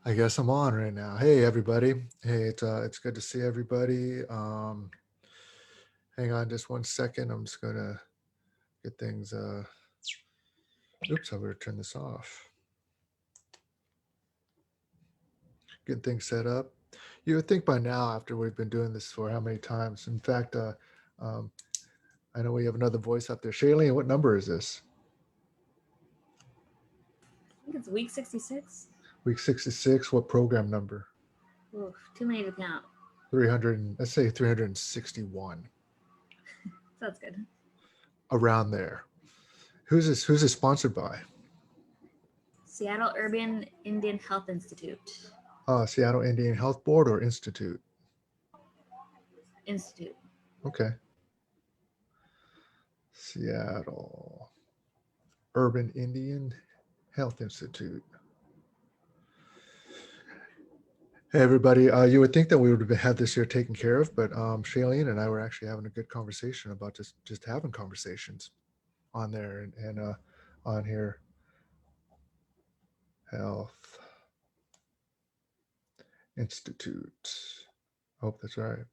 I guess I'm on right now. Hey, everybody. Hey, it's good to see everybody. Hang on just one second. I'm just gonna get things. Oops, I'm gonna turn this off. Get things set up. You would think by now, after we've been doing this for how many times? In fact, um, I know we have another voice up there. Shailene, what number is this? I think it's week 66. Week 66. What program number? Oof, too many to count. 300. Let's say 361. That's good. Around there. Who's this? Who's this sponsored by? Seattle Urban Indian Health Institute. Seattle Indian Health Board or Institute? Institute. Okay. Seattle Urban Indian Health Institute. Hey, everybody. You would think that we would have had this year taken care of, but Shailene and I were actually having a good conversation about just having conversations on there and on here. Health Institute. I hope that's right.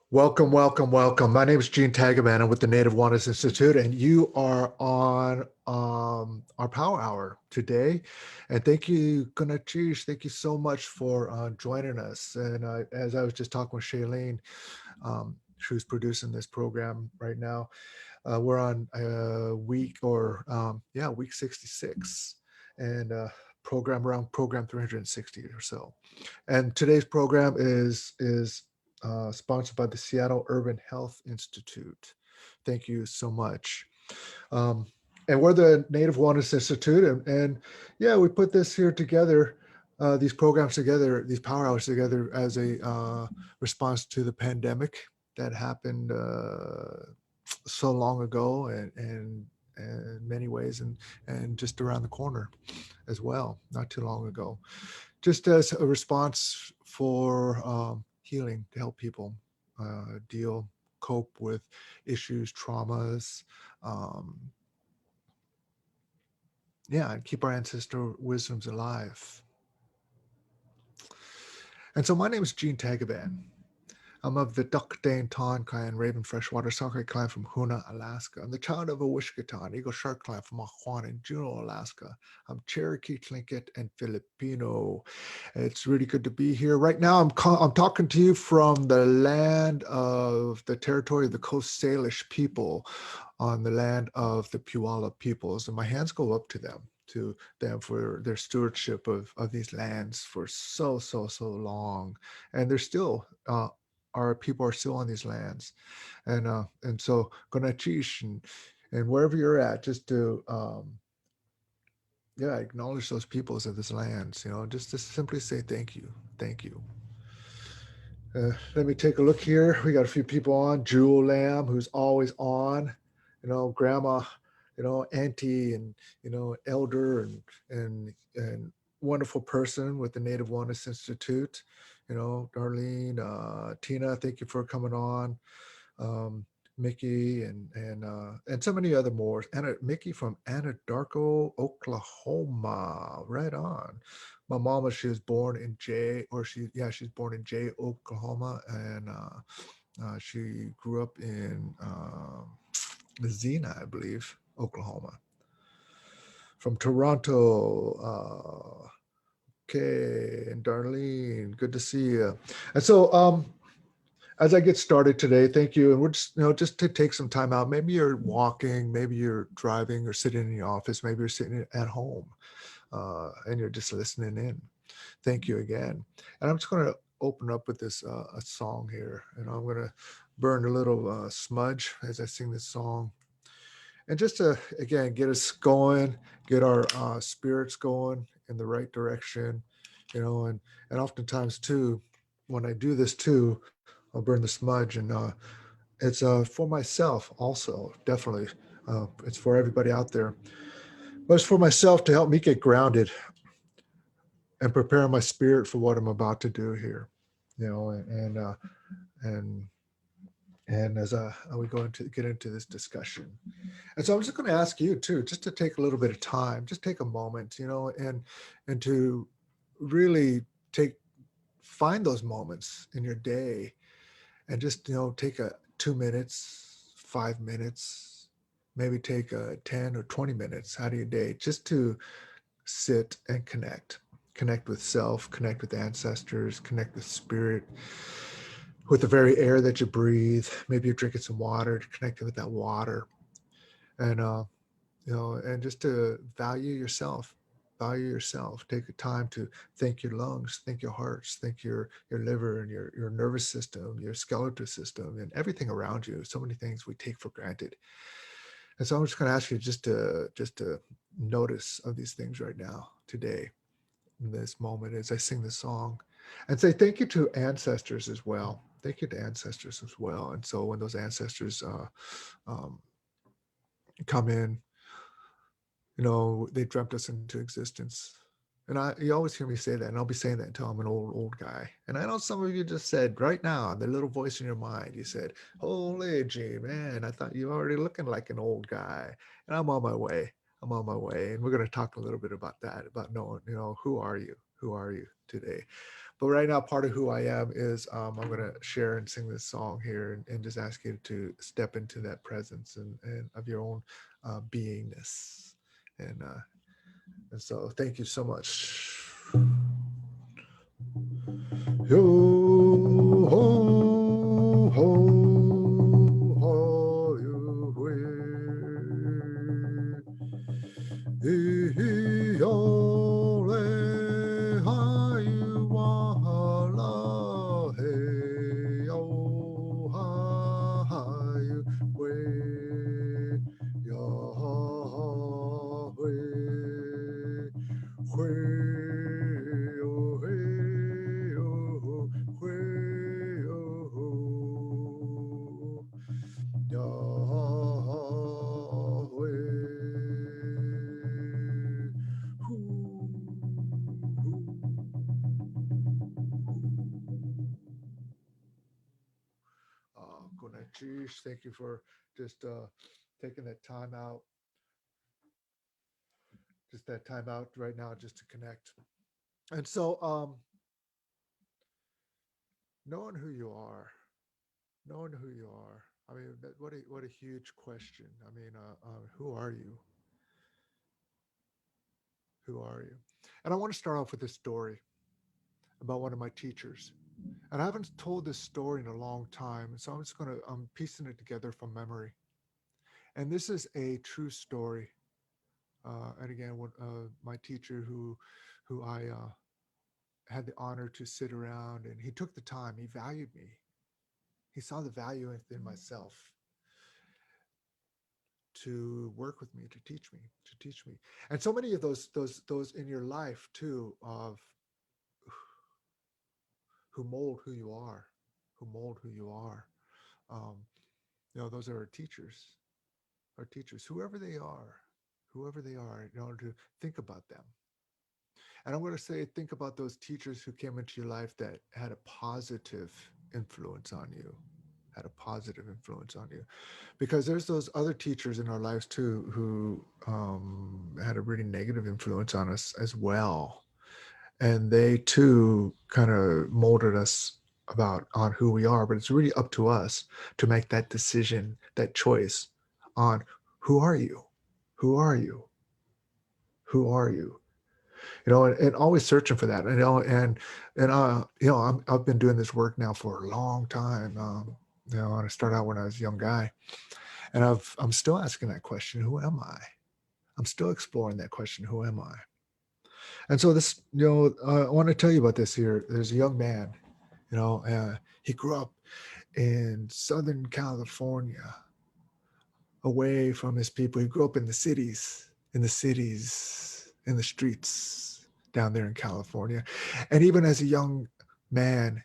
Welcome, welcome, welcome. My name is Gene Tagaban. I'm with the Native Wellness Institute, and you are on our Power Hour today. And thank you, Gunachish. Thank you so much for joining us. And as I was just talking with Shailene, who's producing this program right now, we're on week 66, and program 360 or so. And today's program is sponsored by the Seattle Urban Health Institute. Thank you so much. And we're the Native Wellness Institute, and yeah, we put this here together, these programs together, these power hours together as a response to the pandemic that happened so long ago, and in many ways, and just around the corner as well, not too long ago, just as a response for healing, to help people cope with issues, traumas, and keep our ancestral wisdoms alive. And so my name is Gene Tagaban. I'm of the Duck Dane Ton clan, Raven Freshwater Saukey clan from Hoona, Alaska. I'm the child of a Wishkatan, Eagle Shark clan from Aquan in Juneau, Alaska. I'm Cherokee, Tlingit, and Filipino. It's really good to be here. Right now, I'm talking to you from the land of the territory of the Coast Salish people, on the land of the Puyallup peoples. And my hands go up to them for their stewardship of these lands for so long. And they're still our people are still on these lands, and so Gonachish and wherever you're at, just to acknowledge those peoples of this lands, just to simply say thank you. Let me take a look here. We got a few people on. Jewel Lamb, who's always on, Grandma, Auntie, and Elder, and wonderful person with the Native Wellness Institute. Darlene, Tina, thank you for coming on. Mickey and so many other more. Mickey from Anadarko, Oklahoma. Right on. My mama, she was born in she's born in Jay, Oklahoma, and she grew up in Xena, I believe, Oklahoma. From Toronto. Okay, and Darlene, good to see you. And so, as I get started today, thank you. And we're just to take some time out. Maybe you're walking, maybe you're driving or sitting in your office, maybe you're sitting at home, and you're just listening in. Thank you again. And I'm just going to open up with this a song here, and I'm going to burn a little smudge as I sing this song. And just to, again, get us going, get our spirits going in the right direction, and oftentimes too, when I do this too, I'll burn the smudge, and it's for myself also, definitely. It's for everybody out there, but it's for myself to help me get grounded and prepare my spirit for what I'm about to do here, and And as we get into this discussion, and so I'm just going to ask you too, just to take a little bit of time, just take a moment, and to really find those moments in your day, and just take 2 minutes, 5 minutes, maybe take 10 or 20 minutes out of your day, just to sit and connect with self, connect with ancestors, connect with spirit, with the very air that you breathe. Maybe you're drinking some water, connecting with that water, and and just to value yourself. Take the time to thank your lungs, thank your hearts, thank your liver and your nervous system, your skeletal system, and everything around you. So many things we take for granted. And so I'm just going to ask you just to notice of these things right now, today, in this moment, as I sing this song, and say thank you to ancestors as well. Thank you to ancestors as well. And so when those ancestors um, come in, they dreamt us into existence. And you always hear me say that, and I'll be saying that until I'm an old guy. And I know some of you just said right now, the little voice in your mind, you said, "Holy gee, man, I thought you were already looking like an old guy." And I'm on my way. I'm on my way. And we're going to talk a little bit about that, about knowing, who are you? Who are you today? But right now, part of who I am is I'm going to share and sing this song here, and just ask you to step into that presence and of your own beingness. And so thank you so much. Yo ho ho ho you yo le ha you wa la he yo ha you yo we Gunesh, thank you for just taking that time out, right now, just to connect. And so, knowing who you are, knowing who you are. I mean, what a huge question. I mean, who are you? Who are you? And I want to start off with a story about one of my teachers. And I haven't told this story in a long time, so I'm piecing it together from memory. And this is a true story. And again, my teacher, who I had the honor to sit around, and he took the time. He valued me. He saw the value in myself, to work with me, to teach me. And so many of those in your life too, of who mold who you are, who mold who you are. Um, those are our teachers, whoever they are, in order to think about them. And I'm going to say, think about those teachers who came into your life that had a positive influence on you, had a positive influence on you. Because there's those other teachers in our lives too who had a really negative influence on us as well, and they too kind of molded us about on who we are. But it's really up to us to make that decision, that choice on who are you, who are you, who are you. And always searching for that. I've been doing this work now for a long time. And I started out when I was a young guy. And I'm still asking that question, who am I? I'm still exploring that question, who am I? And so I want to tell you about this here. There's a young man, he grew up in Southern California, away from his people. He grew up in the cities, in the streets down there in California. And even as a young man,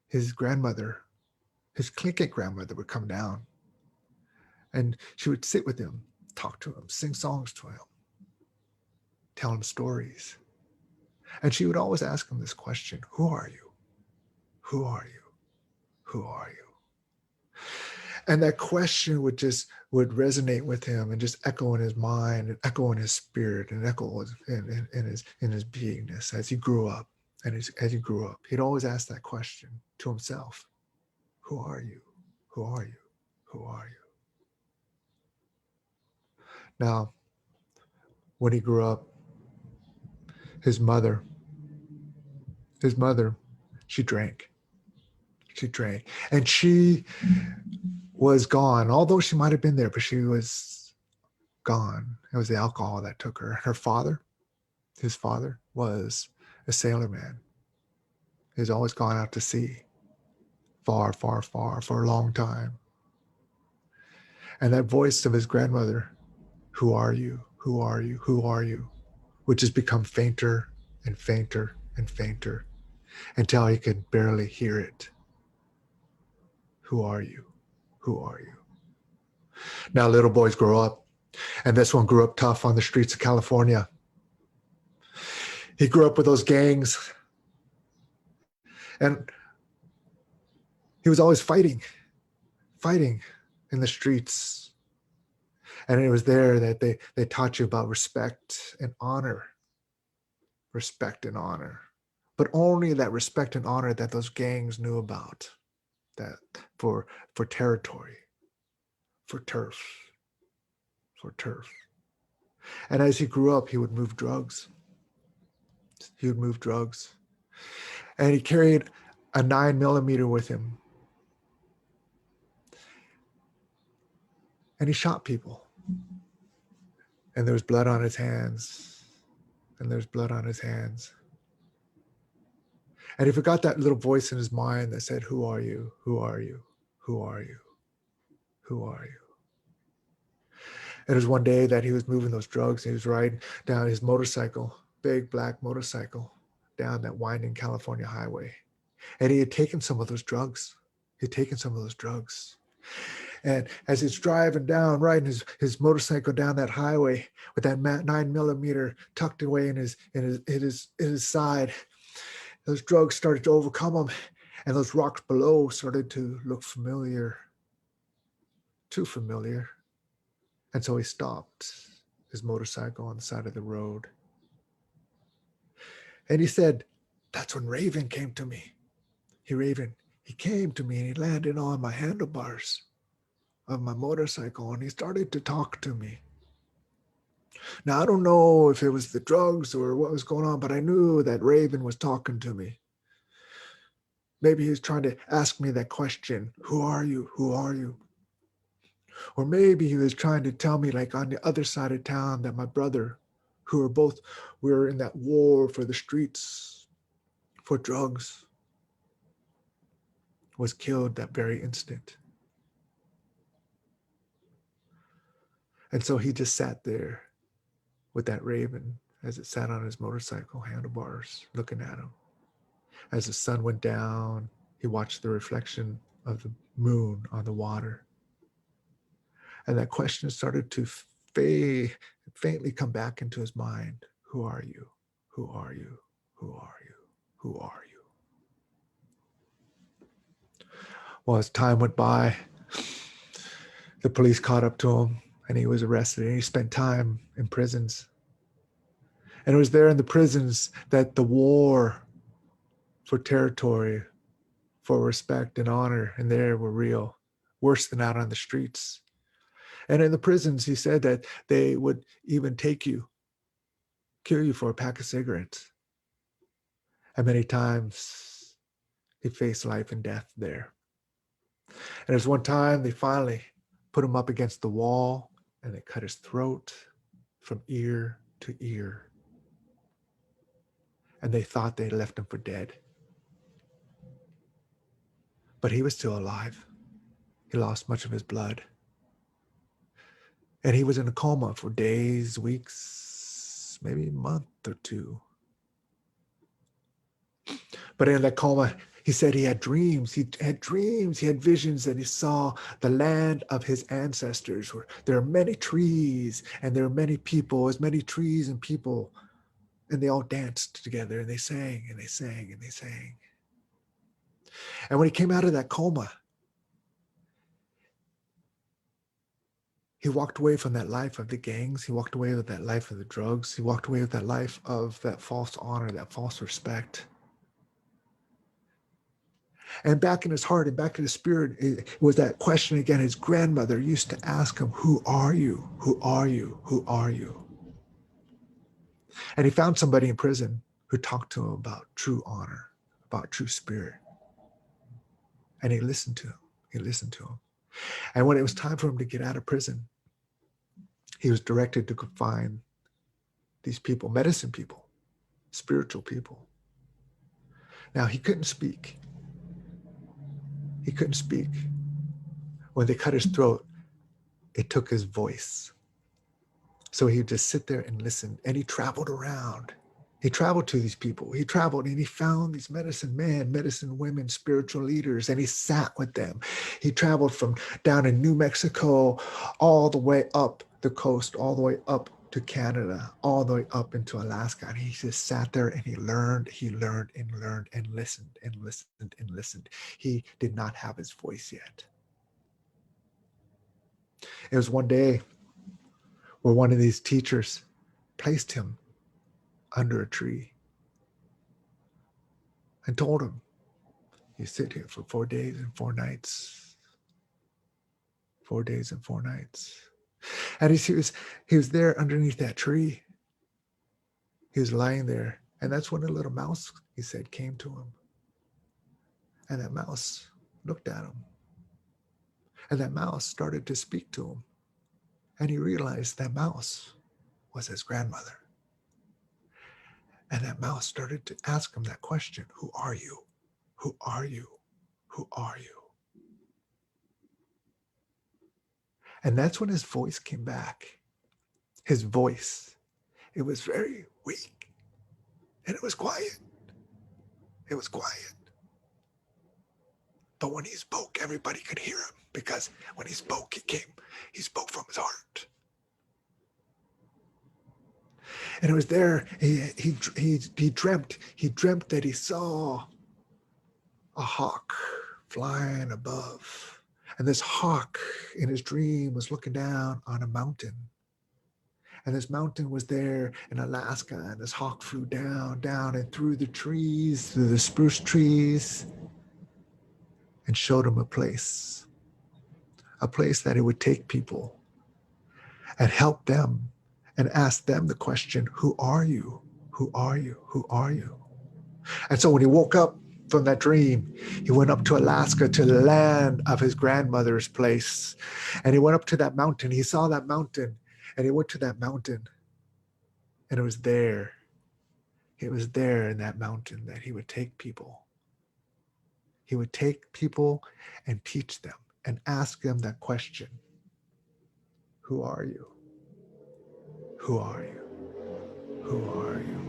his clique grandmother would come down, and she would sit with him, talk to him, sing songs to him, tell him stories. And she would always ask him this question, who are you? Who are you? Who are you? And that question would resonate with him and just echo in his mind and echo in his spirit and echo in his beingness as he grew up. And as he grew up, he'd always ask that question to himself: who are you? Who are you? Who are you? Now, when he grew up, his mother, she drank. She drank. And she was gone, although she might have been there, but she was gone. It was the alcohol that took her. Her father, his father, was a sailorman. He's always gone out to sea, far, far, far, for a long time. And that voice of his grandmother, who are you? Who are you? Who are you? Would just become fainter and fainter and fainter until he could barely hear it. Who are you? Who are you? Now little boys grow up, and this one grew up tough on the streets of California. He grew up with those gangs, and he was always fighting in the streets. And it was there that they taught you about respect and honor. Respect and honor. But only that respect and honor that those gangs knew about. That for territory, for turf, for turf. And as he grew up, he would move drugs. He would move drugs. And he carried a 9mm with him. And he shot people. And there was blood on his hands. And there's blood on his hands. And he forgot that little voice in his mind that said, who are you? Who are you? Who are you? Who are you? And it was one day that he was moving those drugs. And he was riding down his motorcycle, big black motorcycle, down that winding California highway. And he had taken some of those drugs. And as he's driving down, riding his motorcycle down that highway with that 9mm tucked away in his side, those drugs started to overcome him, and those rocks below started to look familiar, too familiar. And so he stopped his motorcycle on the side of the road. And he said, that's when Raven came to me. He came to me and he landed on my handlebars of my motorcycle and he started to talk to me. Now, I don't know if it was the drugs or what was going on, but I knew that Raven was talking to me. Maybe he was trying to ask me that question, who are you? Who are you? Or maybe he was trying to tell me, like on the other side of town, that my brother, we were in that war for the streets, for drugs, was killed that very instant. And so he just sat there with that Raven as it sat on his motorcycle handlebars, looking at him. As the sun went down, he watched the reflection of the moon on the water. And that question started to faintly come back into his mind. Who are you? Who are you? Who are you? Who are you? Well, as time went by, the police caught up to him and he was arrested and he spent time in prisons. And it was there in the prisons that the war for territory, for respect and honor, and there were real, worse than out on the streets. And in the prisons, he said that they would even kill you for a pack of cigarettes. And many times he faced life and death there. And there's one time they finally put him up against the wall and they cut his throat from ear to ear. And they thought they left him for dead. But he was still alive. He lost much of his blood. And he was in a coma for days, weeks, maybe a month or two. But in that coma, he said he had dreams. He had visions that he saw the land of his ancestors where there are many trees and there are many people, as many trees and people. And they all danced together and they sang and they sang and they sang. And when he came out of that coma, He walked away from that life of the gangs. He walked away with that life of the drugs. He walked away with that life of that false honor, that false respect. And back in his heart and back in his spirit, it was that question again. His grandmother used to ask him, "Who are you? Who are you? Who are you?" And he found somebody in prison who talked to him about true honor, about true spirit. And he listened to him. He listened to him. And when it was time for him to get out of prison, he was directed to find these people, medicine people, spiritual people. Now, he couldn't speak. He couldn't speak. When they cut his throat, it took his voice. So he would just sit there and listen. And he traveled around. He traveled to these people. He traveled and he found these medicine men, medicine women, spiritual leaders, and he sat with them. He traveled from down in New Mexico all the way up the coast, all the way up to Canada, all the way up into Alaska. And he just sat there and he learned and listened and listened and listened. He did not have his voice yet. It was one day where one of these teachers placed him under a tree and told him, "You sit here for 4 days and 4 nights, 4 days and 4 nights." And he was there underneath that tree. He was lying there. And that's when a little mouse, he said, came to him. And that mouse looked at him. And that mouse started to speak to him. And he realized that mouse was his grandmother. And that mouse started to ask him that question, "Who are you? Who are you? Who are you?" And that's when his voice came back. His voice. It was very weak. And it was quiet. It was quiet. But when he spoke, everybody could hear him, because when he spoke, he spoke from his heart. And it was there, he dreamt that he saw a hawk flying above. And this hawk in his dream was looking down on a mountain. And this mountain was there in Alaska, and this hawk flew down and through the trees, through the spruce trees, and showed him a place that it would take people and help them and ask them the question, "Who are you? Who are you? Who are you?" And so when he woke up from that dream, he went up to Alaska, to the land of his grandmother's place. And he went up to that mountain. He saw that mountain, and he went to that mountain. And it was there. It was there in that mountain that he would take people. He would take people and teach them and ask them that question, "Who are you? Who are you? Who are you?"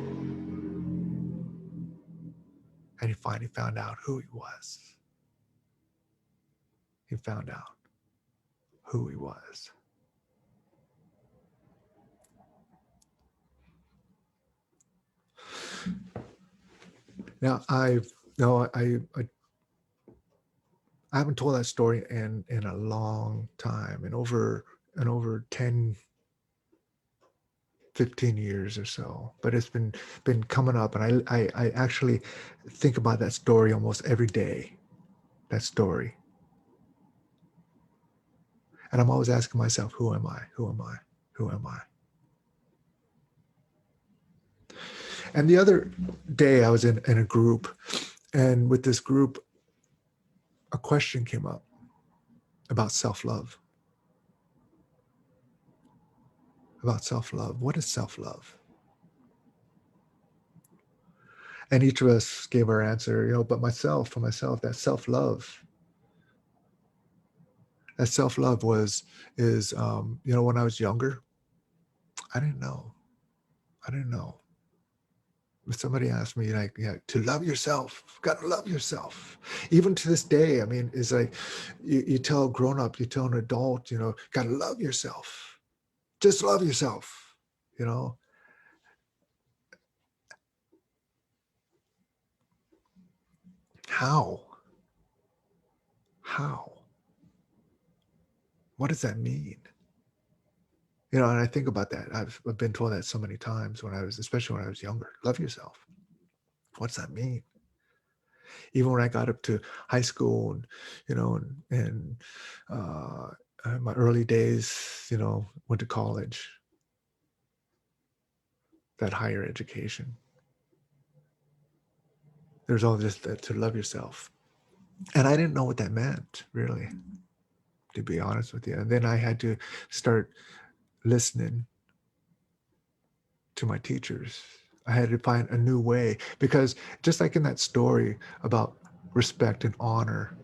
And he finally found out who he was. He found out who he was. Now, I haven't told that story in a long time, in over 10, 15 years or so. But it's been coming up, and I actually think about that story almost every day. That story. And I'm always asking myself, who am I? Who am I? Who am I? And the other day I was in a group, and with this group, a question came up about self-love. About self-love. What is self-love? And each of us gave our answer, but myself, for myself, that self-love. That self-love is when I was younger, I didn't know. If somebody asked me, like, to love yourself, gotta love yourself. Even to this day, I mean, it's like you tell a grown-up, you tell an adult, gotta love yourself. Just love yourself, How? How? What does that mean? You know, and I think about that. I've been told that so many times especially when I was younger. Love yourself. What's that mean? Even when I got up to high school and, and uh, my early days, went to college, that higher education. There's all this to love yourself. And I didn't know what that meant, really, to be honest with you. And then I had to start listening to my teachers. I had to find a new way because just like in that story about respect and honor,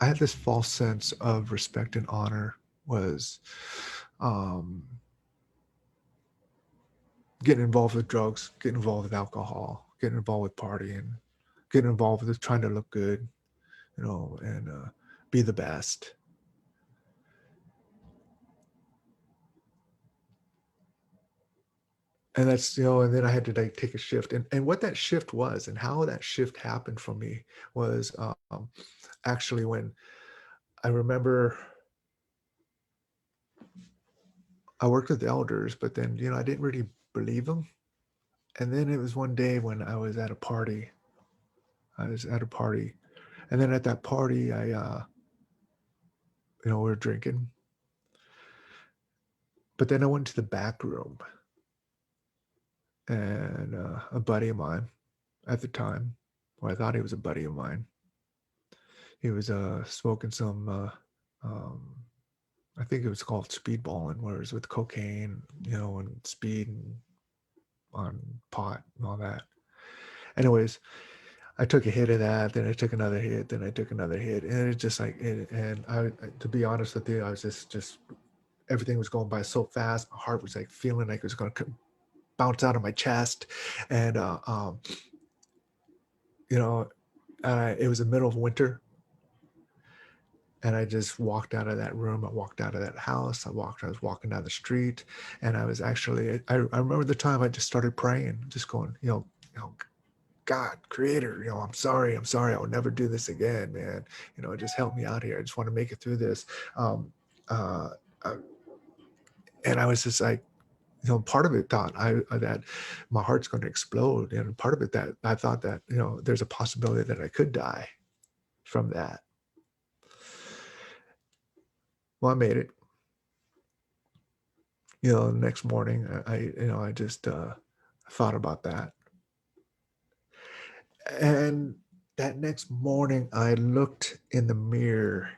I had this false sense of respect and honor was um, getting involved with drugs, getting involved with alcohol, getting involved with partying, getting involved with trying to look good, and be the best. And that's, and then I had to like take a shift. And what that shift was and how that shift happened for me was actually when I remember I worked with elders, but then, I didn't really believe them. And then it was one day when I was at a party. I was at a party. And then at that party, we were drinking. But then I went to the back room and a buddy of mine at the time, or I thought he was a buddy of mine, he was smoking some, um, I think it was called speedballing, where it was with cocaine, and speed and on pot and all that. Anyways, I took a hit of that, then I took another hit, then I took another hit, and it just like, and I, to be honest with you, I was just everything was going by so fast. My heart was like feeling like it was going to bounce out of my chest, and you know, it was the middle of winter, and I just walked out of that room. I walked out of that house. I was walking down the street, and I was actually, I remember the time I just started praying, just going, God, creator, I'm sorry. I will never do this again, man. Just help me out here. I just want to make it through this. Um, uh, uh, and I was just like, part of it thought that my heart's going to explode. And part of it that I thought that, there's a possibility that I could die from that. Well, I made it. The next morning, I just thought about that. And that next morning, I looked in the mirror.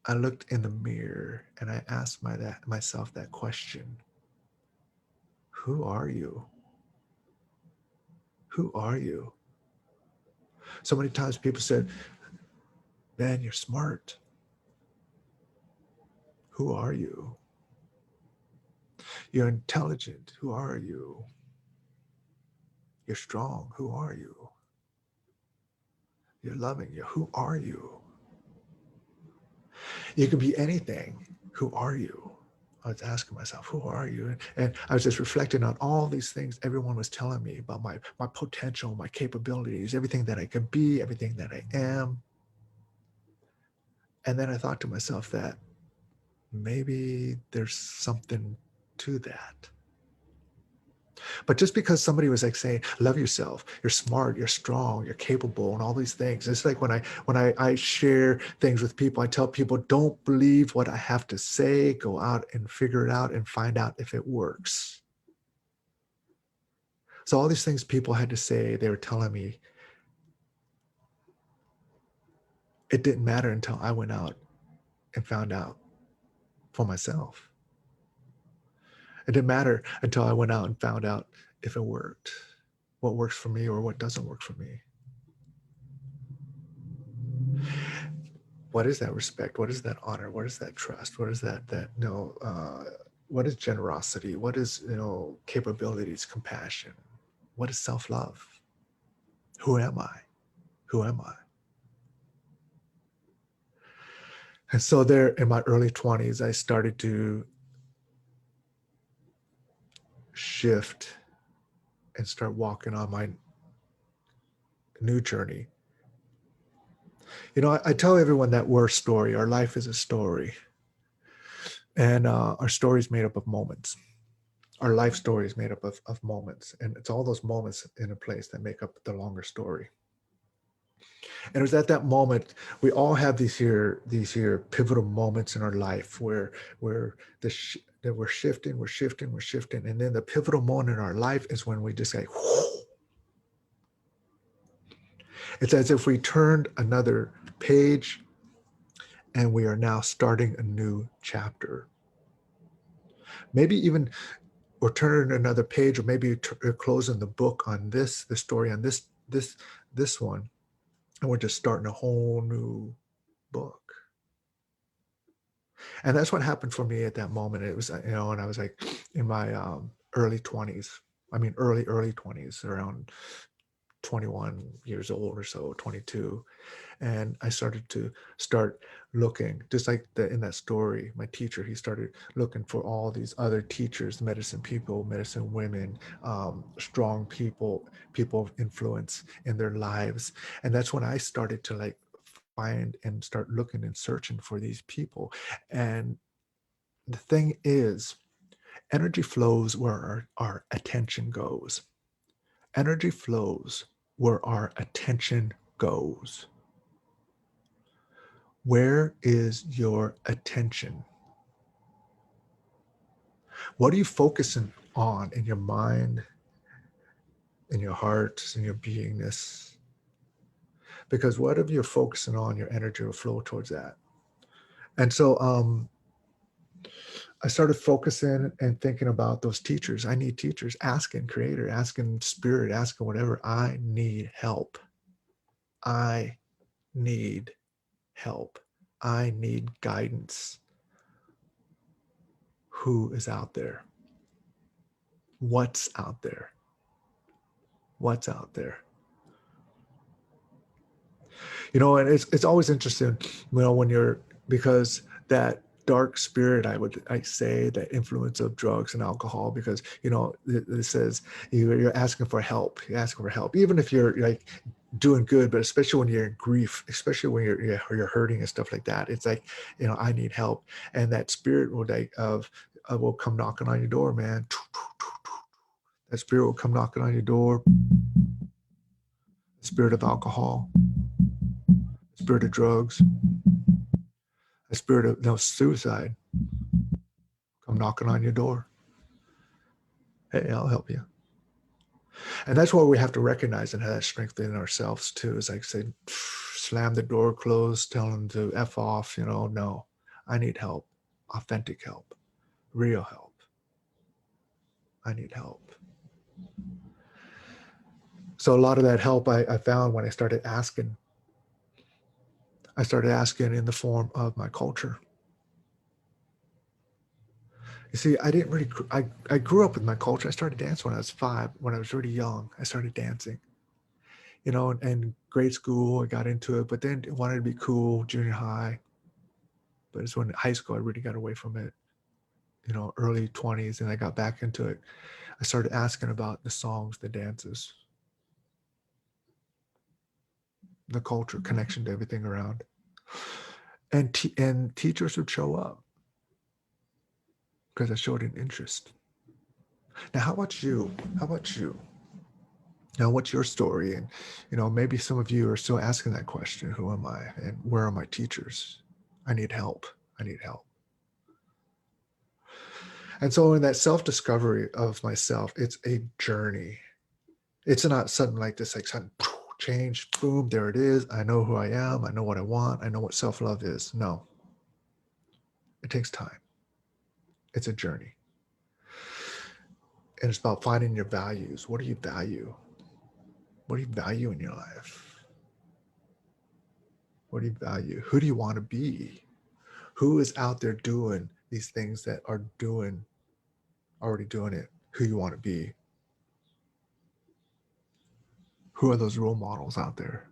I looked in the mirror and I asked myself that question. Who are you? Who are you? So many times people said, man, you're smart. Who are you? You're intelligent. Who are you? You're strong. Who are you? You're loving. Who are you? You can be anything. Who are you? I was asking myself, who are you? And I was just reflecting on all these things everyone was telling me about my potential, my capabilities, everything that I could be, everything that I am. And then I thought to myself that maybe there's something to that. But just because somebody was like saying, love yourself, you're smart, you're strong, you're capable, and all these things. It's like when I share things with people, I tell people, don't believe what I have to say, go out and figure it out and find out if it works. So all these things people had to say, they were telling me, it didn't matter until I went out and found out for myself. It didn't matter until I went out and found out if it worked, what works for me or what doesn't work for me. What is that respect? What is that honor? What is that trust? What is what is generosity? What is, capabilities, compassion? What is self-love? Who am I? Who am I? And so there in my early 20s, I started to shift and start walking on my new journey. I tell everyone that we're a story. Our life is a story. And our story is made up of moments. Our life story is made up of moments. And it's all those moments in a place that make up the longer story. And it was at that moment, we all have these here pivotal moments in our life where that we're shifting. And then the pivotal moment in our life is when we just say, whoo. It's as if we turned another page and we are now starting a new chapter. Maybe even we're turning another page, or maybe you're closing the book on the story on this one, and we're just starting a whole new book. And that's what happened for me at that moment. It was, and I was like in my early 20s. I mean, early 20s, around 21 years old or so, 22. And I started to looking, just like in that story, my teacher, he started looking for all these other teachers, medicine people, medicine women, strong people of influence in their lives. And that's when I started to like find and start looking and searching for these people. And the thing is, energy flows where our attention goes. Energy flows where our attention goes. Where is your attention? What are you focusing on in your mind, in your heart, in your beingness? Because whatever you're focusing on, your energy will flow towards that. And so I started focusing and thinking about those teachers. I need teachers, asking creator, asking spirit, asking whatever. I need help. I need help. I need guidance. Who is out there? What's out there? What's out there? And it's always interesting, when you're, because that dark spirit, I say that influence of drugs and alcohol, because it says you're asking for help. You're asking for help, even if you're like doing good, but especially when you're in grief, especially when you're hurting and stuff like that. It's like, I need help, and that spirit will come knocking on your door, man. That spirit will come knocking on your door. The spirit of alcohol, the spirit of drugs, the spirit of suicide come knocking on your door. Hey, I'll help you. And that's why we have to recognize and have that strength in ourselves too. Is like say, slam the door closed, tell them to F off, no, I need help, authentic help, real help. I need help. So a lot of that help I found when I started asking in the form of my culture. You see, I didn't really, I grew up with my culture. I started dancing when I was 5. When I was really young, I started dancing. And grade school, I got into it, but then I wanted to be cool, junior high. But it's when high school, I really got away from it, early 20s, and I got back into it. I started asking about the songs, the dances, the culture, connection to everything around. And teachers would show up because I showed an interest. Now, how about you? How about you? Now, what's your story? And, maybe some of you are still asking that question, who am I? And where are my teachers? I need help. I need help. And so in that self-discovery of myself, it's a journey. It's not sudden like this, like sudden change, boom, there it is. I know who I am. I know what I want. I know what self-love is. No, it takes time. It's a journey. And it's about finding your values. What do you value? What do you value in your life? What do you value? Who do you want to be? Who is out there doing these things that are already doing it? Who you want to be? Who are those role models out there?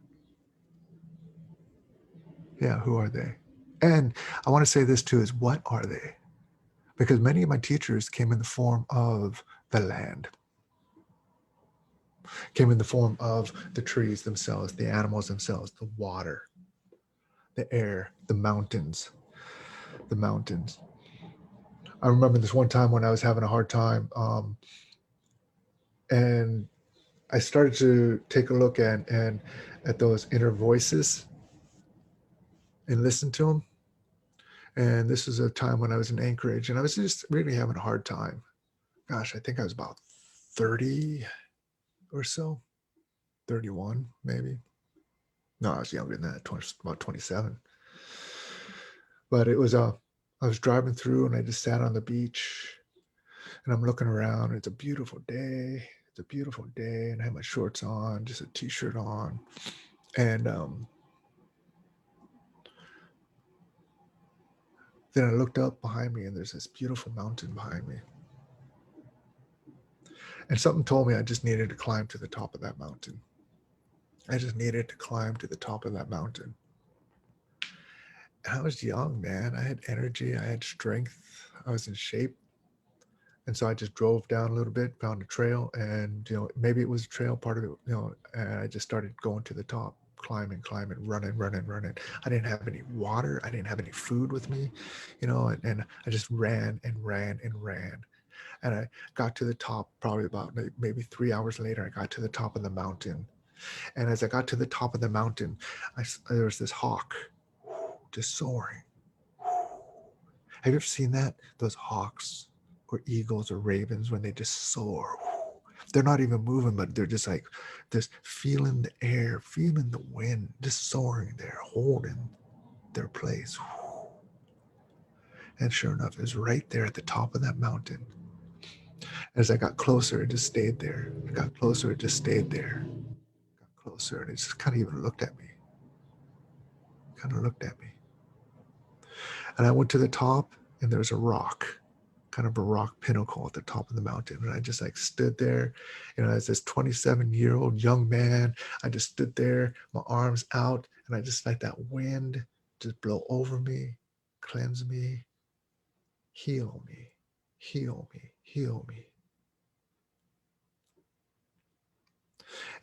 Yeah, who are they? And I want to say this too, is what are they? Because many of my teachers came in the form of the land, came in the form of the trees themselves, the animals themselves, the water, the air, the mountains, I remember this one time when I was having a hard time, and I started to take a look at those inner voices and listen to them. And this was a time when I was in Anchorage, and I was just really having a hard time. Gosh, I think I was about 30 or so, 31 maybe. No, I was younger than that, about 27. But it was I was driving through, and I just sat on the beach, and I'm looking around. And it's a beautiful day. It's a beautiful day, and I had my shorts on, just a t-shirt on, and then I looked up behind me, and there's this beautiful mountain behind me. And something told me I just needed to climb to the top of that mountain. I just needed to climb to the top of that mountain. And I was young, man. I had energy. I had strength. I was in shape. And so I just drove down a little bit, found a trail, and maybe it was a trail, part of it, and I just started going to the top, climbing, running. I didn't have any water. I didn't have any food with me, and I just ran and ran and ran. And I got to the top probably about maybe 3 hours later. I got to the top of the mountain. And as I got to the top of the mountain, there was this hawk just soaring. Have you ever seen that? Those hawks or eagles or ravens, when they just soar. They're not even moving, but they're just like, just feeling the air, feeling the wind, just soaring there, holding their place. And sure enough, it was right there at the top of that mountain. As I got closer, it just stayed there. I got closer, it just stayed there. Got closer, and it just kind of even looked at me. Kind of looked at me. And I went to the top, and there was a rock, kind of a rock pinnacle at the top of the mountain. And I just like stood there, as this 27-year-old young man, I just stood there, my arms out, and I just let that wind just blow over me, cleanse me, heal me, heal me, heal me.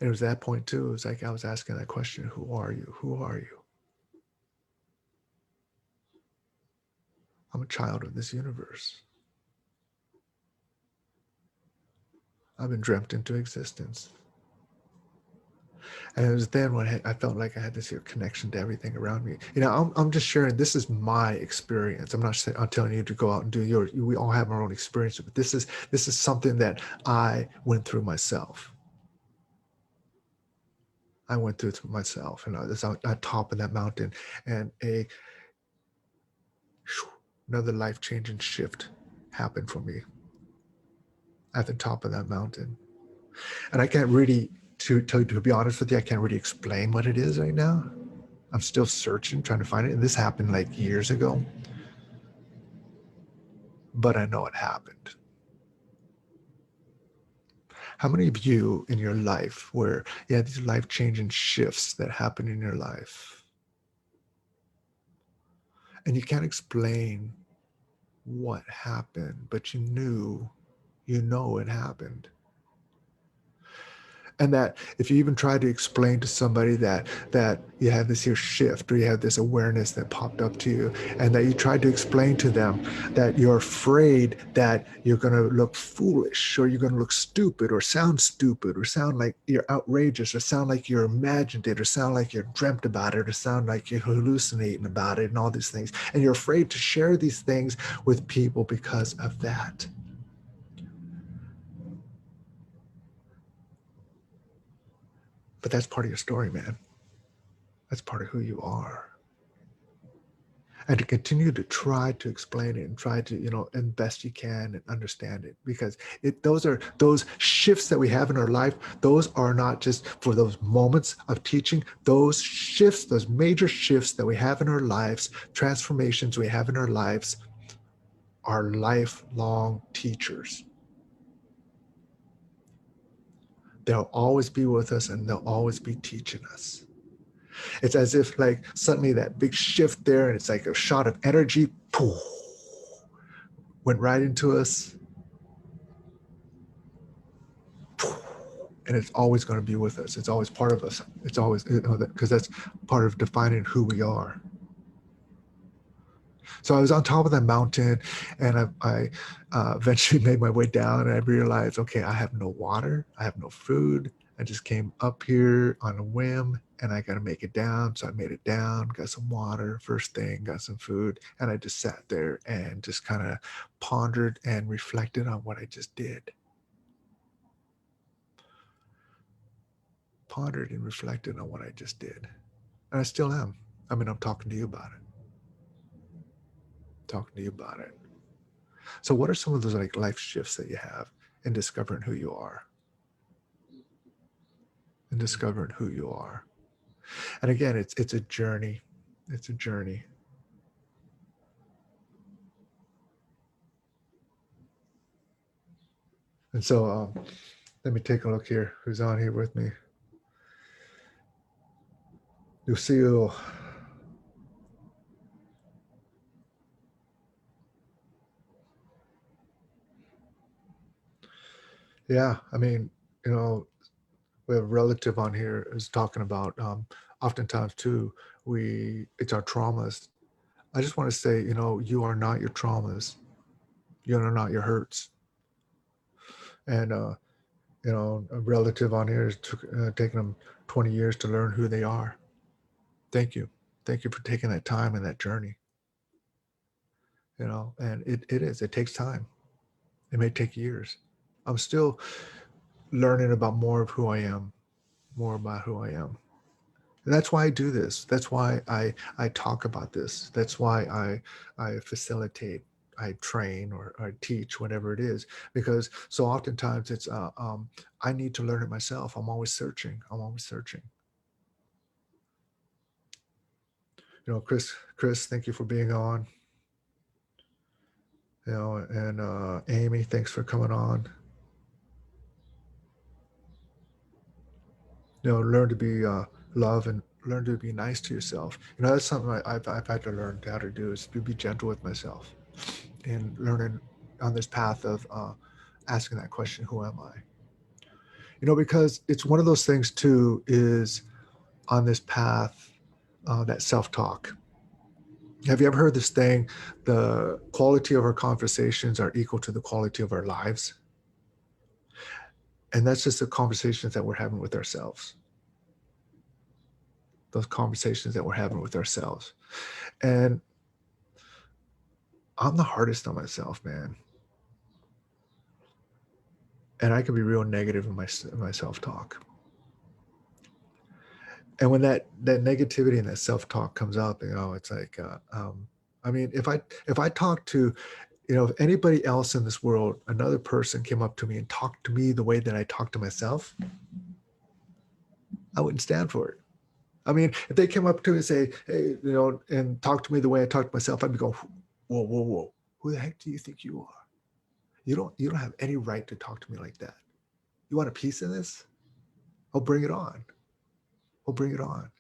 And it was that point too, it was like I was asking that question, who are you? Who are you? I'm a child of this universe. I've been dreamt into existence. And it was then when I felt like I had this connection to everything around me. I'm just sharing, this is my experience. I'm telling you to go out and do yours. We all have our own experience, but this is something that I went through myself. I went through it myself, and I was on top of that mountain, and another life-changing shift happened for me at the top of that mountain. And I can't really, to be honest with you, I can't really explain what it is right now. I'm still searching, trying to find it. And this happened like years ago, but I know it happened. How many of you in your life where you had these life-changing shifts that happen in your life, and you can't explain what happened, but you know it happened? And that if you even try to explain to somebody that you have this here shift, or you have this awareness that popped up to you, and that you tried to explain to them that you're afraid that you're going to look foolish, or you're going to look stupid, or sound like you're outrageous, or sound like you're imagined it, or sound like you're dreamt about it, or sound like you're hallucinating about it, and all these things. And you're afraid to share these things with people because of that. But that's part of your story, man. That's part of who you are. And to continue to try to explain it and try to, and best you can, and understand it, because those shifts that we have in our life. Those are not just for those moments of teaching. Those shifts, those major shifts that we have in our lives, transformations we have in our lives, are lifelong teachers. They'll always be with us, and they'll always be teaching us. It's as if like suddenly that big shift there, and it's like a shot of energy, poof, went right into us, poof, and it's always going to be with us. It's always part of us. It's always, because that's part of defining who we are. So I was on top of that mountain, and I eventually made my way down, and I realized, okay, I have no water, I have no food. I just came up here on a whim, and I got to make it down. So I made it down, got some water first thing, got some food, and I just sat there and just kind of pondered and reflected on what I just did. Pondered and reflected on what I just did, and I still am. I mean, I'm talking to you about it. Talking to you about it. So, what are some of those like life shifts that you have in discovering who you are? In discovering who you are. And again, it's a journey. It's a journey. And so, let me take a look here. Who's on here with me? Lucille. Yeah, I mean, you know, we have a relative on here is talking about oftentimes too, it's our traumas. I just want to say, you are not your traumas. You are not your hurts. And a relative on here is taking them 20 years to learn who they are. Thank you. Thank you for taking that time and that journey. And it takes time. It may take years. I'm still learning about more of who I am, more about who I am. And that's why I do this. That's why I talk about this. That's why I facilitate, I train or I teach, whatever it is, because so oftentimes it's I need to learn it myself. I'm always searching. I'm always searching. Chris, thank you for being on. And Amy, thanks for coming on. Learn to be love and learn to be nice to yourself. That's something I've had to learn how to do, is to be gentle with myself and learning on this path of asking that question, who am I? Because it's one of those things too, is on this path, that self-talk. Have you ever heard this thing, the quality of our conversations are equal to the quality of our lives? And that's just the conversations that we're having with ourselves. Those conversations that we're having with ourselves. And I'm the hardest on myself, man. And I can be real negative in my self-talk. And when that negativity and that self-talk comes up, it's like, I mean, if I talk to, if anybody else in this world, another person came up to me and talked to me the way that I talk to myself, I wouldn't stand for it. I mean, if they came up to me and say, hey, and talk to me the way I talk to myself, I'd be going, whoa, whoa, whoa. Who the heck do you think you are? You don't have any right to talk to me like that. You want a piece of this? Oh, bring it on. Oh, bring it on.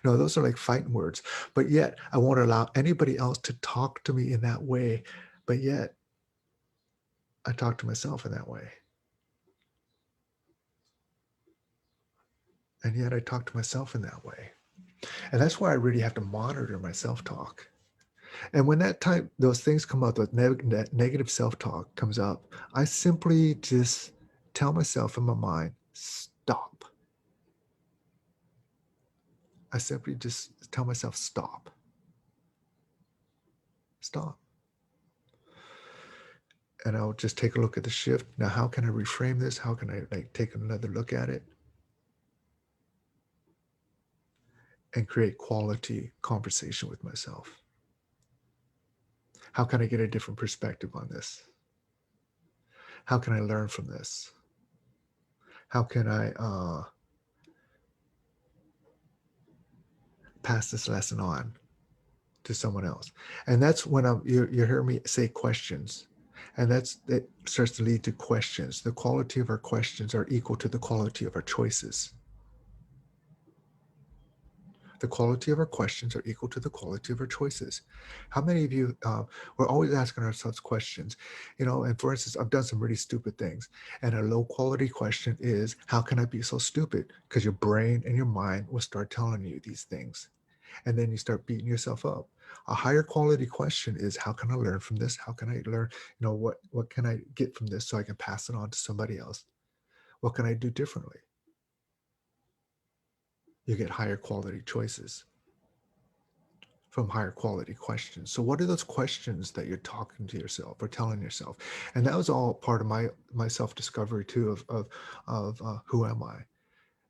Those are like fighting words. But yet I won't allow anybody else to talk to me in that way. But yet I talk to myself in that way. And yet I talk to myself in that way. And that's why I really have to monitor my self-talk. And when those things come up, that negative self-talk comes up, I simply just tell myself in my mind, stop. I simply just tell myself, stop. Stop. And I'll just take a look at the shift. Now, how can I reframe this? How can I take another look at it and create quality conversation with myself? How can I get a different perspective on this? How can I learn from this? How can I pass this lesson on to someone else? And that's when you hear me say questions. And it starts to lead to questions. The quality of our questions are equal to the quality of our choices. The quality of our questions are equal to the quality of our choices. How many of you, we're always asking ourselves questions, and for instance, I've done some really stupid things. And a low quality question is, how can I be so stupid? Because your brain and your mind will start telling you these things. And then you start beating yourself up. A higher quality question is, how can I learn from this? How can I learn, what can I get from this so I can pass it on to somebody else? What can I do differently? You get higher quality choices from higher quality questions. So what are those questions that you're talking to yourself or telling yourself? And that was all part of my self-discovery too, of who am I?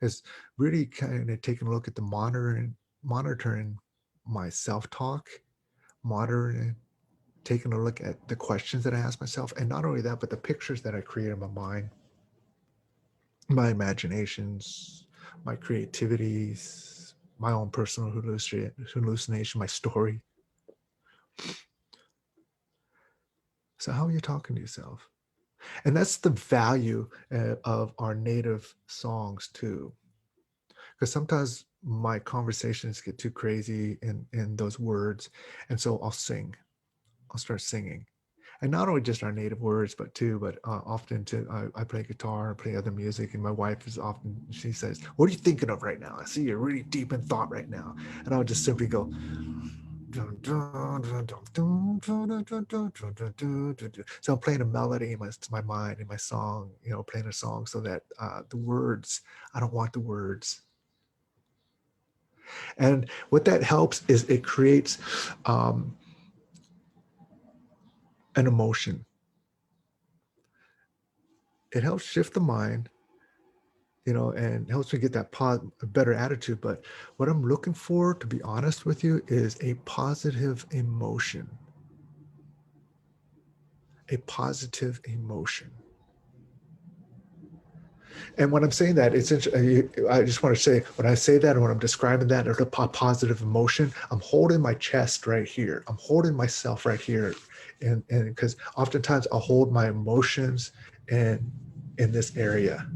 Is really kind of taking a look at the monitoring my self-talk, monitoring, taking a look at the questions that I ask myself, and not only that, but the pictures that I create in my mind, my imaginations, my creativities, my own personal hallucination, my story. So how are you talking to yourself? And that's the value of our native songs too, because sometimes my conversations get too crazy in those words, and so I'll start singing, and not only just our native words, but often too, I play guitar, play other music, and my wife is often, she says, "What are you thinking of right now? I see you're really deep in thought right now," and I'll just simply go. So I'm playing a melody in my mind, in my song, playing a song so that the words, I don't want the words. And what that helps is it creates an emotion. It helps shift the mind, and helps me get that a better attitude. But what I'm looking for, to be honest with you, is a positive emotion. A positive emotion. And when I'm saying that, I just want to say, when I say that, and when I'm describing that, or the positive emotion, I'm holding my chest right here. I'm holding myself right here. And because oftentimes I'll hold my emotions in this area,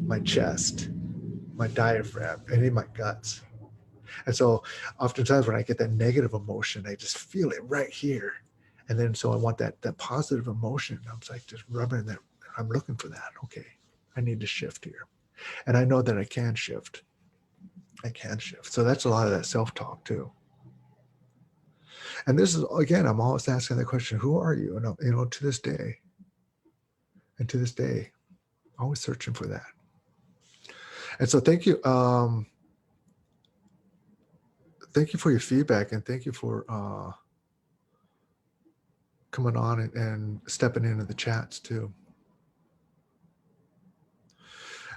my chest, my diaphragm, and in my guts. And so oftentimes when I get that negative emotion, I just feel it right here. And then so I want that positive emotion. I'm like just rubbing that. I'm looking for that. Okay, I need to shift here. And I know that I can shift. I can shift. So that's a lot of that self-talk too. And this is, again, I'm always asking the question, who are you? And to this day, always searching for that. And so thank you. Thank you for your feedback, and thank you for coming on and stepping into the chats too.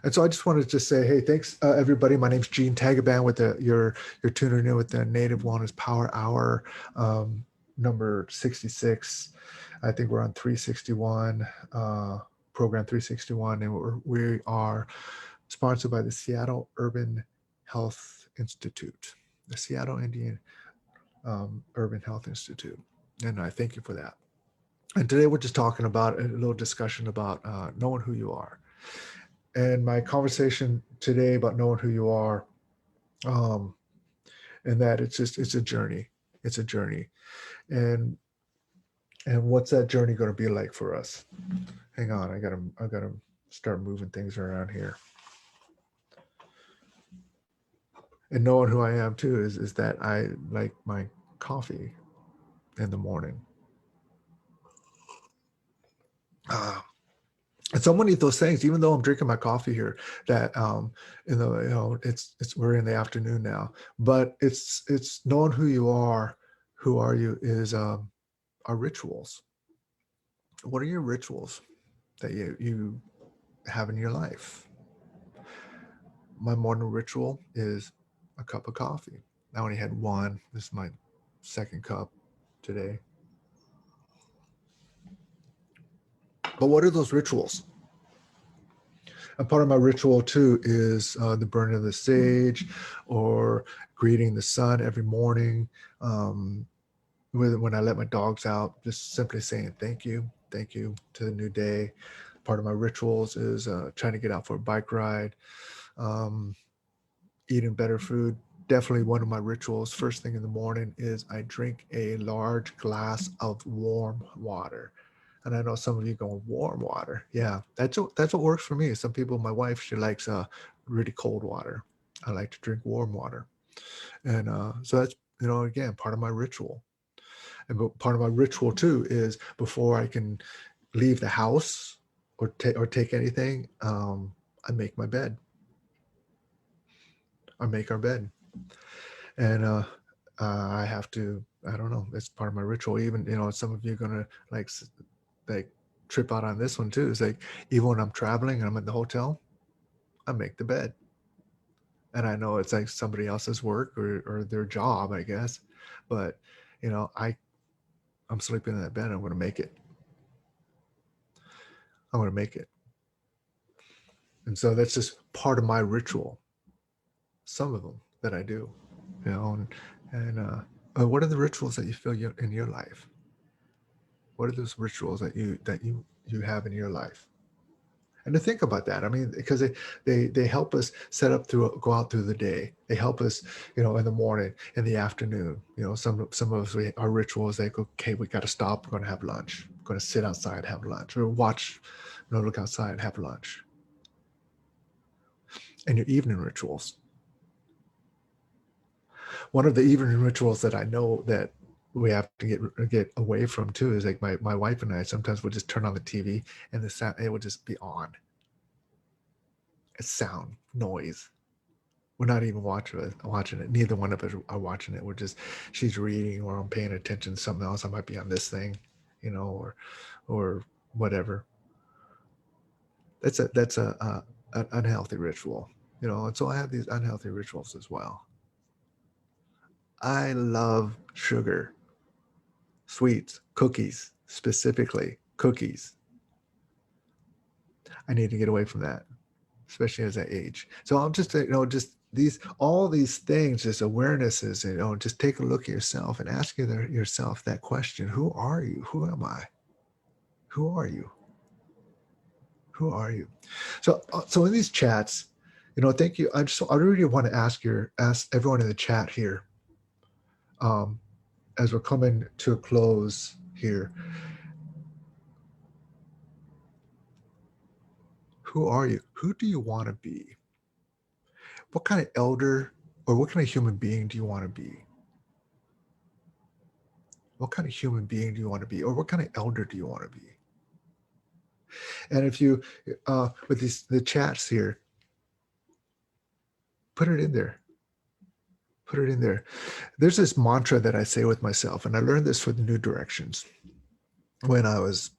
And so I just wanted to say, hey, thanks everybody. My name's Gene Tagaban with you're tuning in with the Native Wellness Power Hour, number 66. I think we're on 361, program 361, and we are sponsored by the Seattle Urban Health Institute, the Seattle Indian Urban Health Institute. And I thank you for that. And today we're just talking about a little discussion about knowing who you are. And my conversation today about knowing who you are, and that it's a journey. It's a journey. And what's that journey going to be like for us? Hang on, I gotta start moving things around here. And knowing who I am too is that I like my coffee in the morning. And so many of those things, even though I'm drinking my coffee here, that it's we're in the afternoon now, but it's knowing who you are. Who are you is our rituals. What are your rituals that you have in your life? My morning ritual is a cup of coffee. I only had one. This is my second cup today. But what are those rituals? And part of my ritual too is the burning of the sage, or greeting the sun every morning. When I let my dogs out, just simply saying thank you to the new day. Part of my rituals is trying to get out for a bike ride, eating better food. Definitely one of my rituals first thing in the morning is I drink a large glass of warm water. And I know some of you going, warm water. Yeah, that's what works for me. Some people, my wife, she likes really cold water. I like to drink warm water. And so again, part of my ritual. And part of my ritual too is before I can leave the house or take anything, I make my bed. I make our bed, and I have to. I don't know. It's part of my ritual. Even some of you are gonna like like trip out on this one too. It's like even when I'm traveling and I'm at the hotel, I make the bed, and I know it's like somebody else's work or their job, I guess, but I'm sleeping in that bed. I'm gonna make it. I'm gonna make it. And so that's just part of my ritual. Some of them that I do, and what are the rituals that you feel in your life? What are those rituals that you have in your life? And to think about that, I mean, because they help us set up through go out through the day. They help us, in the morning, in the afternoon. Some of us our rituals. They go, okay, we got to stop. We're going to have lunch. We're going to sit outside, have lunch, or watch, look outside, have lunch. And your evening rituals. One of the evening rituals that I know that we have to get away from too is like my wife and I sometimes would just turn on the TV and the sound it would just be on. It's sound, noise. We're not even watching it. Neither one of us are watching it. We're just she's reading or I'm paying attention to something else. I might be on this thing, or whatever. That's a an unhealthy ritual, and so I have these unhealthy rituals as well. I love sugar. Sweets, cookies, specifically cookies. I need to get away from that, especially as I age. So I'm just, just all these things, just awarenesses, just take a look at yourself and ask yourself that question. Who are you? Who am I? Who are you? Who are you? So in these chats, thank you. I really want to ask everyone in the chat here, um, as we're coming to a close here. Who are you? Who do you want to be? What kind of elder or what kind of human being do you want to be? What kind of human being do you want to be? Or what kind of elder do you want to be? And if you, with the chats here, put it in there. Put it in there. There's this mantra that I say with myself, and I learned this for the New Directions when I was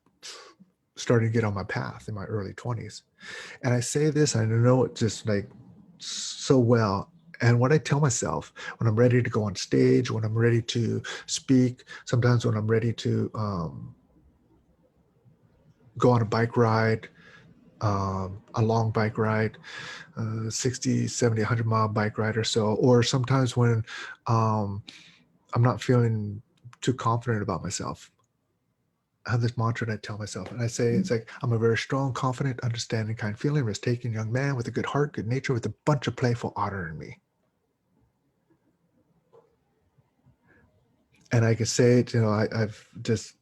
starting to get on my path in my early 20s. And I say this, and I know it just like so well. And what I tell myself when I'm ready to go on stage, when I'm ready to speak, sometimes when I'm ready to go on a bike ride, a long bike ride, 60, 70, 100-mile bike ride or so, or sometimes when I'm not feeling too confident about myself. I have this mantra that I tell myself, and I say, it's like, I'm a very strong, confident, understanding, kind, feeling, risk-taking young man with a good heart, good nature, with a bunch of playful honor in me. And I can say it, I've just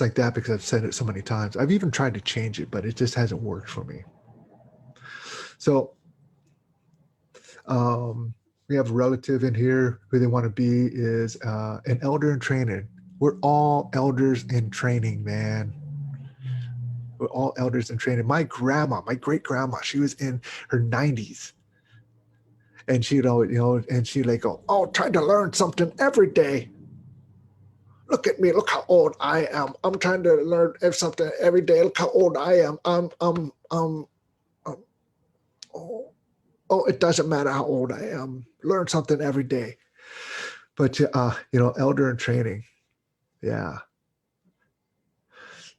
like that because I've said it so many times. I've even tried to change it, but it just hasn't worked for me. So we have a relative in here who they want to be is an elder in training. We're all elders in training, man. We're all elders in training. My grandma, my great grandma, she was in her 90s. And she'd always, and she'd like go, oh, trying to learn something every day. Look at me. Look how old I am. I'm trying to learn something every day. Look how old I am. Oh, it doesn't matter how old I am. Learn something every day. But, elder in training. Yeah.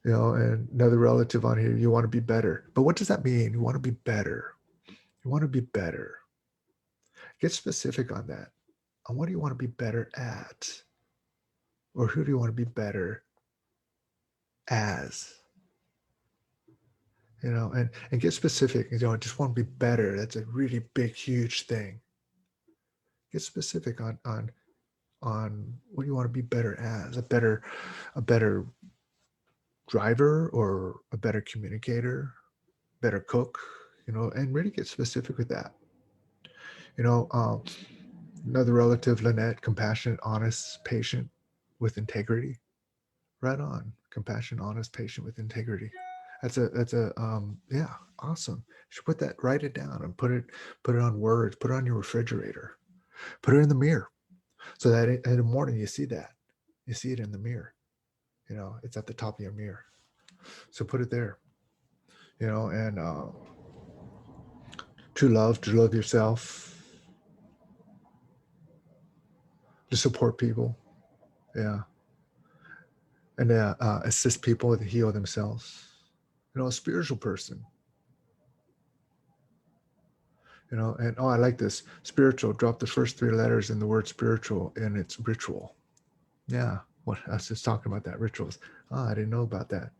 And another relative on here, you want to be better. But what does that mean? You want to be better. You want to be better. Get specific on that. On what do you want to be better at? Or who do you want to be better as? And get specific. I just want to be better. That's a really big, huge thing. Get specific on what do you want to be better as? A better driver or a better communicator, better cook, and really get specific with that. You know, um, Another relative, Lynette, compassionate, honest, patient, with integrity. Right on. Compassionate, honest, patient, with integrity. Yeah, awesome. You should put that, write it down and put it on words, put it on your refrigerator, put it in the mirror so that in the morning you see that. You see it in the mirror. It's at the top of your mirror. So put it there, and to love yourself, to support people. Yeah. And assist people to heal themselves. A spiritual person, and oh, I like this. Spiritual, drop the first three letters in the word spiritual and it's ritual. Yeah. What I was just talking about that, rituals. Oh, I didn't know about that.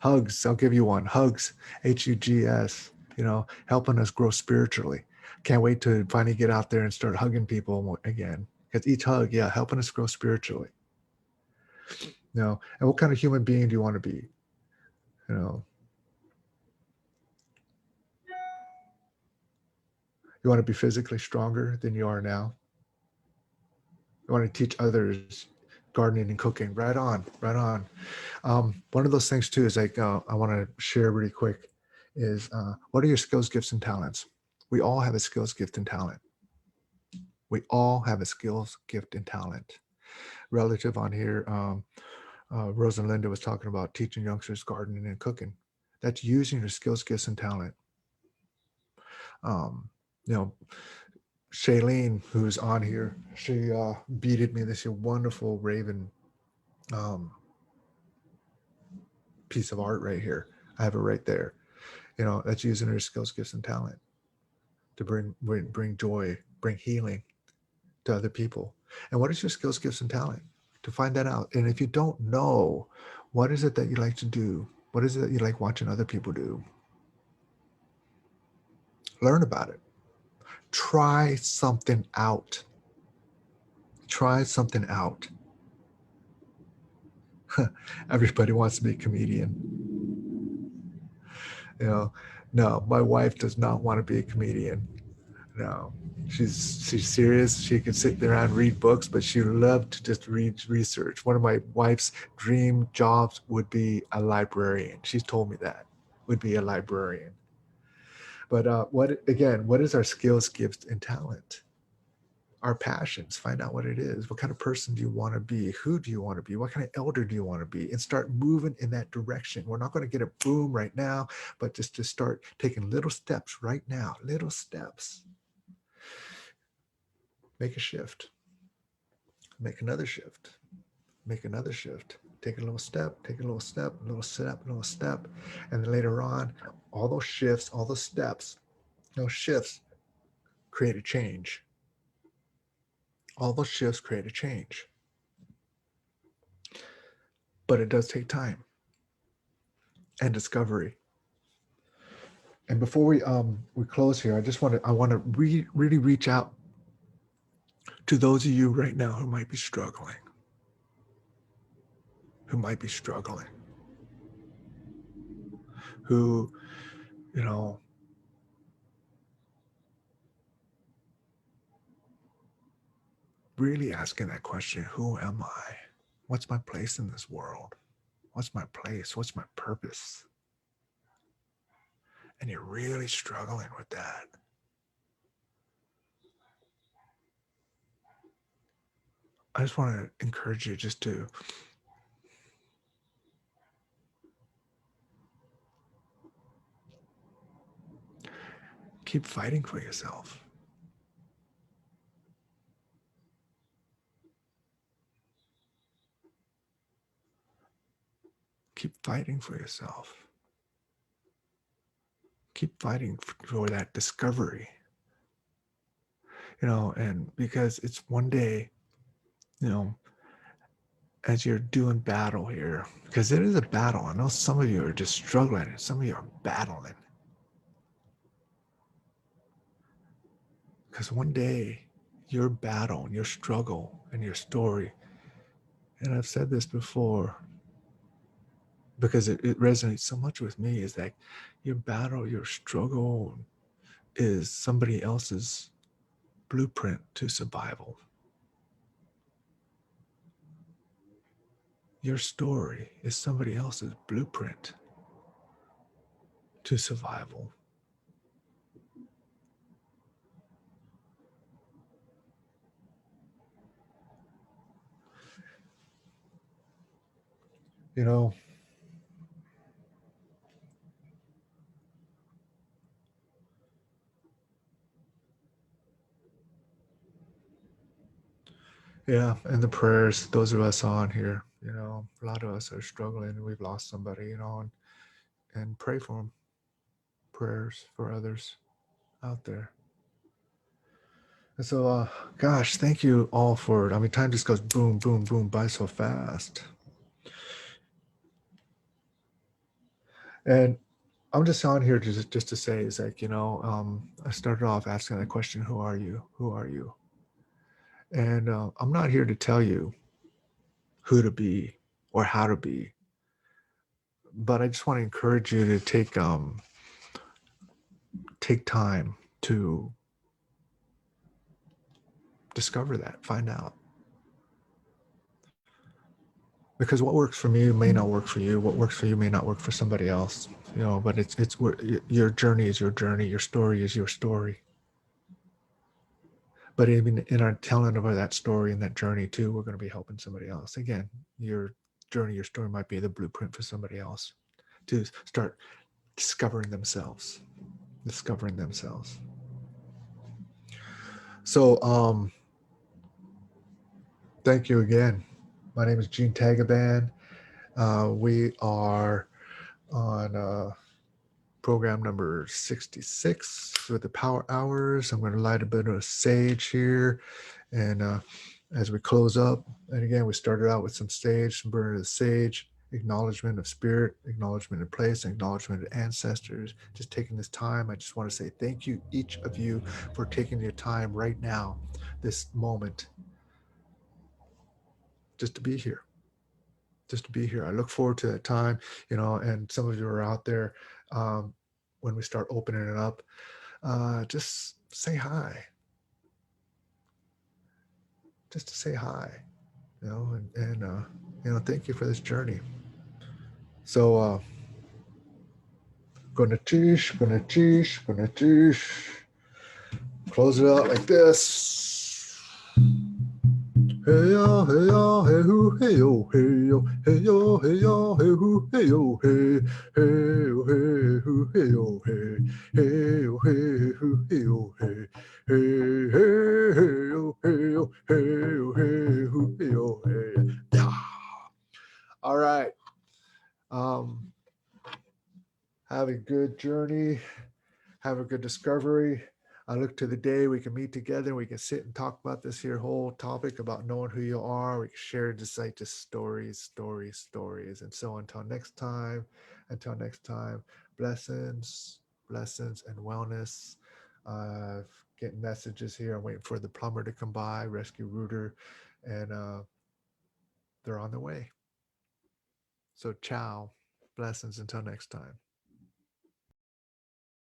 Hugs, I'll give you one. Hugs, Hugs, helping us grow spiritually. Can't wait to finally get out there and start hugging people again. Because each hug, yeah, helping us grow spiritually. And what kind of human being do you want to be? You know, you want to be physically stronger than you are now. You want to teach others gardening and cooking. Right on, right on. One of those things too is like I want to share really quick is what are your skills, gifts, and talents? We all have a skills, gift, and talent. We all have a skills, gift, and talent. Relative on here, Rosalinda was talking about teaching youngsters gardening and cooking. That's using your skills, gifts, and talent. Um, you know, Shailene, who's on here, she beaded me this wonderful raven um, piece of art right here. I have it right there. That's using her skills, gifts, and talent to bring joy, bring healing to other people. And what is your skills, gifts, and talent? To find that out. And if you don't know, what is it that you like to do? What is it that you like watching other people do? Learn about it. Try something out. Try something out. Everybody wants to be a comedian. You know, no, my wife does not want to be a comedian. No, she's serious. She can sit there and read books, but she loved to just read research. One of my wife's dream jobs would be a librarian. She's told me that would be a librarian. But what is our skills, gifts, and talent? Our passions. Find out what it is. What kind of person do you want to be? Who do you want to be? What kind of elder do you want to be? And start moving in that direction. We're not going to get a boom right now, but just to start taking little steps right now. Little steps. Make a shift. Make another shift. Make another shift. Take a little step, take a little step, a little step, a little step. And then later on, all those shifts, all those steps, those shifts create a change. All those shifts create a change. But it does take time and discovery. And before we close here, I want to really reach out to those of you right now who might be struggling. Who might be struggling. Who, you know, really asking that question, who am I? What's my place in this world? What's my place? What's my purpose? And you're really struggling with that. I just want to encourage you just to keep fighting for yourself. Keep fighting for yourself. Keep fighting for that discovery. And because it's one day, as you're doing battle here, because it is a battle. I know some of you are just struggling and some of you are battling. Because one day, your battle and your struggle and your story, and I've said this before, because it resonates so much with me, is that your battle, your struggle is somebody else's blueprint to survival. Your story is somebody else's blueprint to survival. You know, yeah, and the prayers, those of us on here, a lot of us are struggling and we've lost somebody, and pray for them. Prayers for others out there. And so, gosh, thank you all for it. I mean, time just goes boom, boom, boom by so fast. And I'm just on here just to say, is like, I started off asking the question, who are you? Who are you? And I'm not here to tell you who to be or how to be, but I just want to encourage you to take time to discover that, find out. Because what works for me may not work for you. What works for you may not work for somebody else. But it's your journey is your journey. Your story is your story. But even in our telling of that story and that journey too, we're going to be helping somebody else. Again, your journey, your story might be the blueprint for somebody else to start discovering themselves. Discovering themselves. So, thank you again. My name is Gene Tagaban. We are on program number 66 with the power hours. I'm going to light a bit of sage here. And as we close up, and again, we started out with some sage, some burning of the sage, acknowledgement of spirit, acknowledgement of place, acknowledgement of ancestors. Just taking this time, I just want to say thank you, each of you, for taking your time right now, this moment, just to be here. Just to be here. I look forward to that time, and some of you are out there. When we start opening it up, just say hi. Just to say hi, and thank you for this journey. So, gonna teach. Close it out like this. Hey yo, hey yo, hey hoo, hey yo, hey yo, hey yo, hey yo, hey hoo, hey yo, hey, hey yo, hey hoo, hey yo, hey, hey yo, hey hoo, hey yo, hey, hey, hey yo, hey yo, hey yo, hey hoo, hey yo, hey. Yeah. All right. Um, have a good journey. Have a good discovery. I look to the day we can meet together. We can sit and talk about this here whole topic about knowing who you are. We can share just stories, stories, stories. And so until next time, blessings, blessings, and wellness. Getting messages here. I'm waiting for the plumber to come by, rescue Rooter, and they're on their way. So ciao, blessings until next time.